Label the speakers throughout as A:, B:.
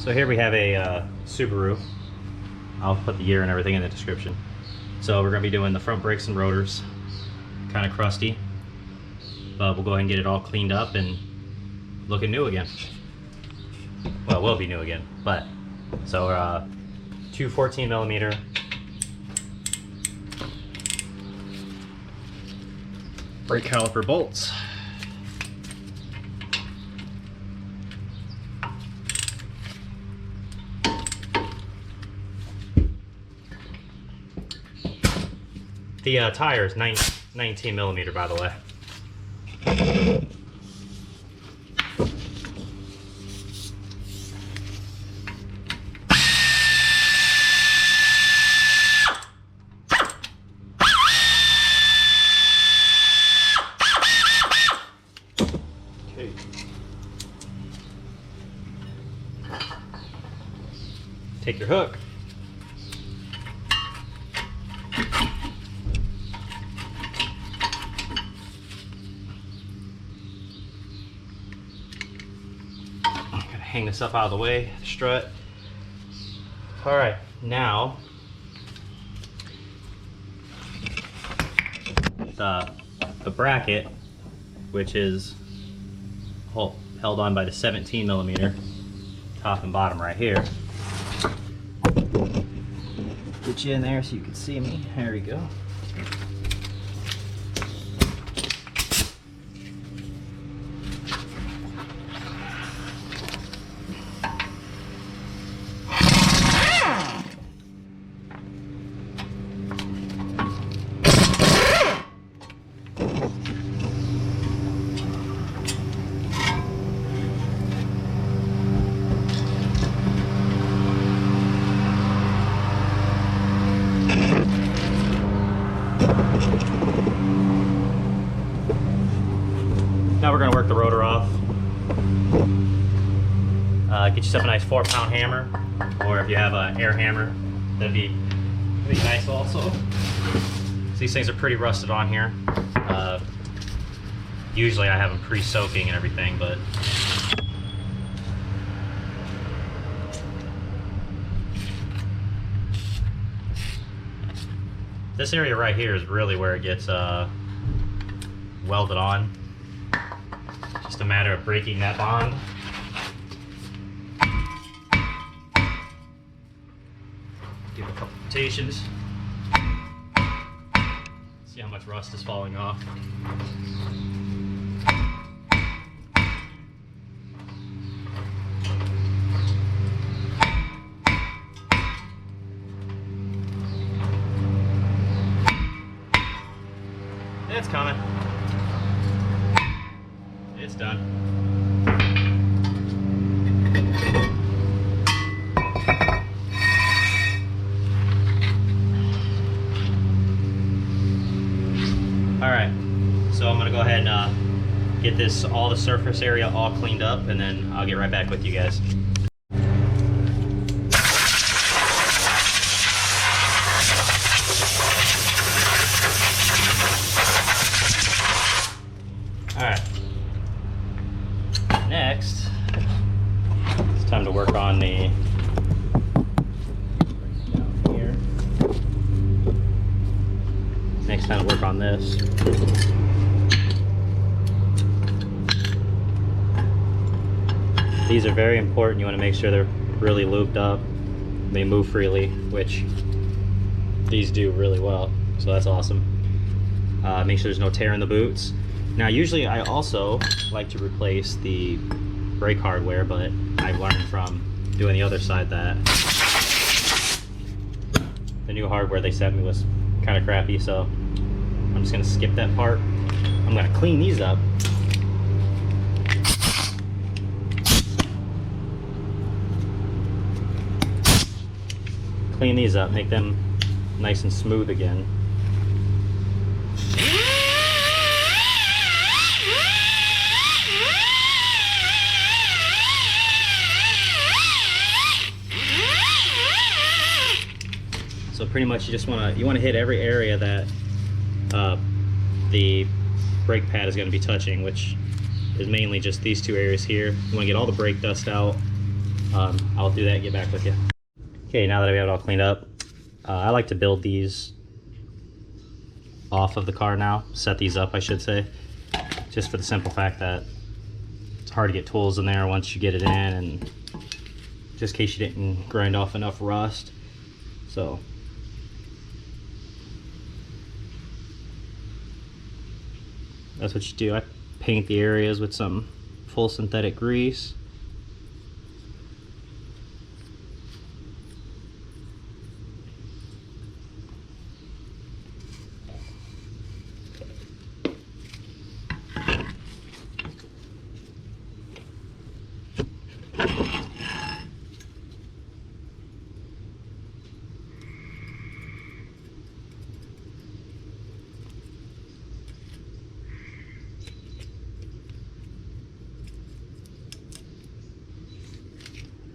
A: So here we have a Subaru. I'll put the year and everything in the description. So we're going to be doing the front brakes and rotors. Kind of crusty, but we'll go ahead and get it all cleaned up and looking new again. Well, it will be new again, but so two 14mm brake caliper bolts. The tire is 19mm, by the way. Okay. Take your hook. Hang this up out of the way, strut. All right, now the bracket, which is held on by the 17mm top and bottom right here. Get you in there so you can see me. There we go. Now we're going to work the rotor off. Get yourself a nice 4-pound hammer, or if you have an air hammer, that'd be nice also. So these things are pretty rusted on here. Usually I have them pre-soaking and everything, but this area right here is really where it gets welded on. Just a matter of breaking that bond. Give it a couple rotations. See how much rust is falling off. It's coming. It's done. All right, so I'm gonna go ahead and get all the surface area all cleaned up, and then I'll get right back with you guys. All right. Next, it's time to work on the down here. Next time to work on this. These are very important. You want to make sure they're really lubed up. They move freely, which these do really well. So that's awesome. Make sure there's no tear in the boots. Now usually I also like to replace the brake hardware, but I've learned from doing the other side that the new hardware they sent me was kind of crappy, so I'm just going to skip that part. I'm going to clean these up. Clean these up, make them nice and smooth again. So pretty much you just want to hit every area that the brake pad is going to be touching, which is mainly just these two areas here. You want to get all the brake dust out, I'll do that and get back with you. Okay, now that we have it all cleaned up, I like to build these off of the car now, set these up I should say, just for the simple fact that it's hard to get tools in there once you get it in, and just in case you didn't grind off enough rust. So that's what you do. I paint the areas with some full synthetic grease.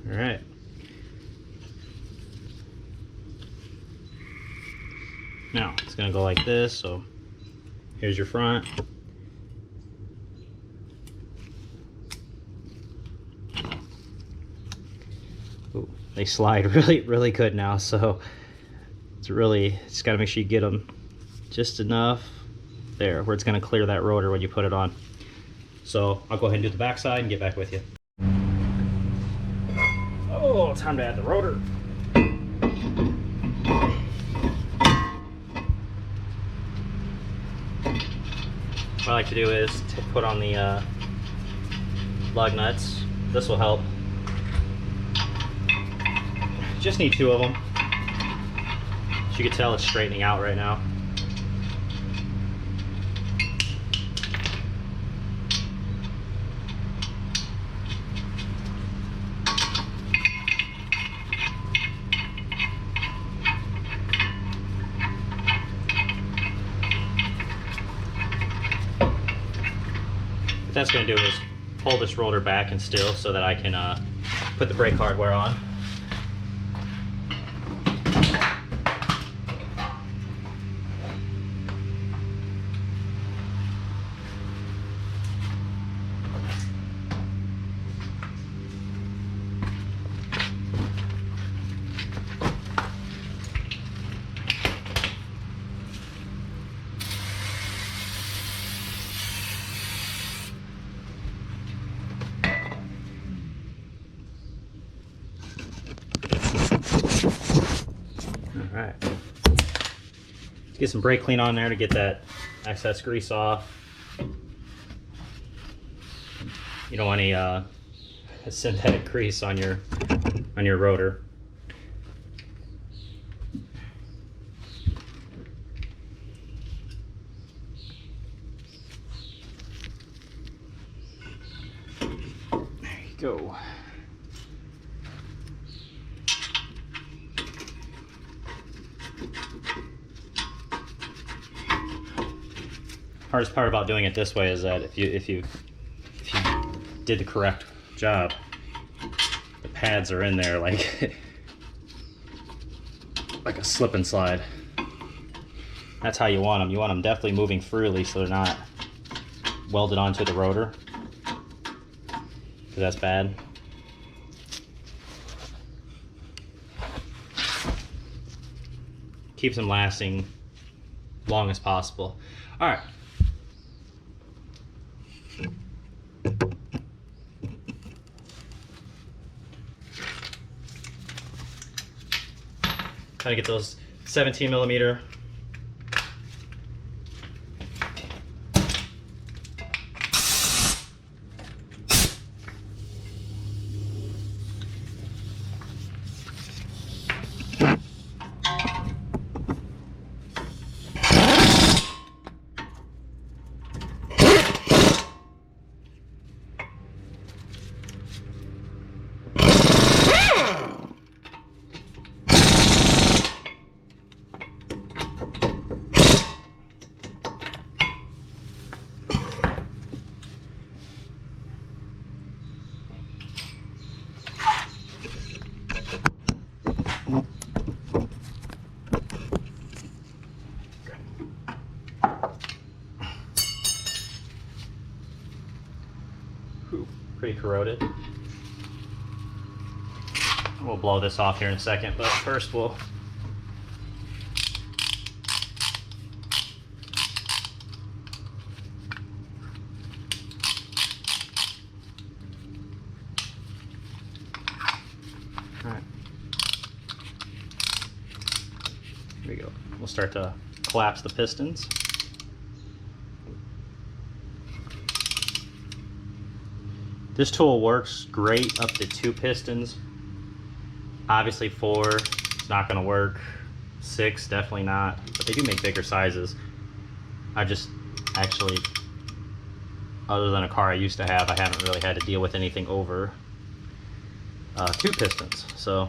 A: All right. Now it's gonna go like this. So here's your front. Ooh, they slide really good now. So it's really, just gotta make sure you get them just enough there where it's gonna clear that rotor when you put it on. So I'll go ahead and do the back side and get back with you. Oh, time to add the rotor. What I like to do is put on the lug nuts. This will help. Just need 2 of them. As you can tell, it's straightening out right now. What that's going to do is pull this rotor back and still so that I can put the brake hardware on. Alright, let's get some brake clean on there to get that excess grease off. You don't want any synthetic grease on your rotor. There you go. Hardest part about doing it this way is that if you did the correct job, the pads are in there like like a slip and slide. That's how you want them. You want them definitely moving freely so they're not welded onto the rotor, because that's bad. Keeps them lasting long as possible. All right. Trying to get those 17mm pretty corroded. We'll blow this off here in a second, but first we'll Alright. Here we go. We'll start to collapse the pistons. This tool works great up to 2 pistons. Obviously 4 is not going to work. 6 definitely not, but they do make bigger sizes. I just actually, other than a car I used to have, I haven't really had to deal with anything over 2 pistons. So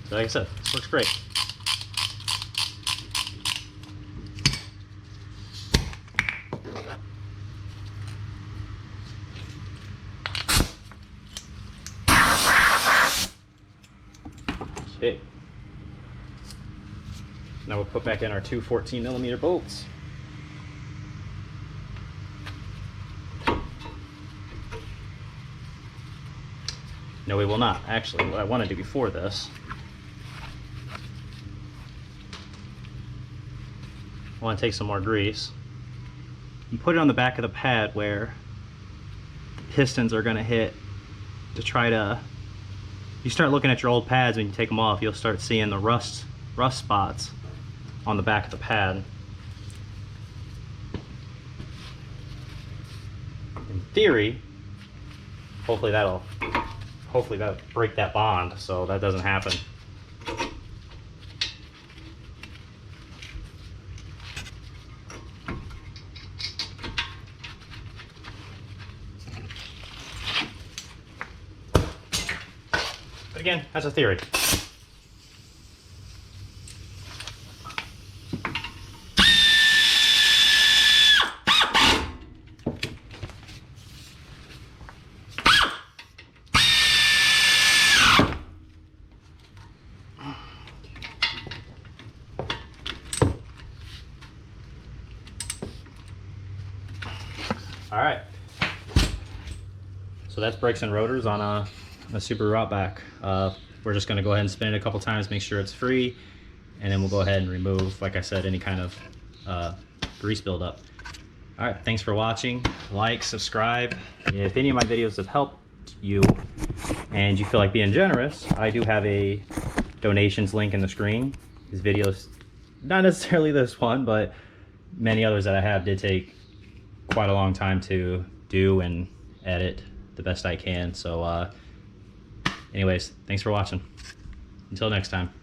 A: like I said, this works great. Okay. Now we'll put back in our 2 14mm bolts. No, we will not. Actually, what I want to do before this, I want to take some more grease and put it on the back of the pad where pistons are going to hit, to try to, you start looking at your old pads, when you take them off, you'll start seeing the rust spots on the back of the pad. In theory, hopefully that'll break that bond, so that doesn't happen. But again, that's a theory. All right, so that's brakes and rotors on a Subaru Outback. We're just going to go ahead and spin it a couple times, make sure it's free, and then we'll go ahead and remove, like I said, any kind of grease buildup. All right, thanks for watching. Like, subscribe. If any of my videos have helped you and you feel like being generous, I do have a donations link in the screen. These videos, not necessarily this one, but many others that I have, did take quite a long time to do and edit the best I can. So anyways, thanks for watching. Until next time.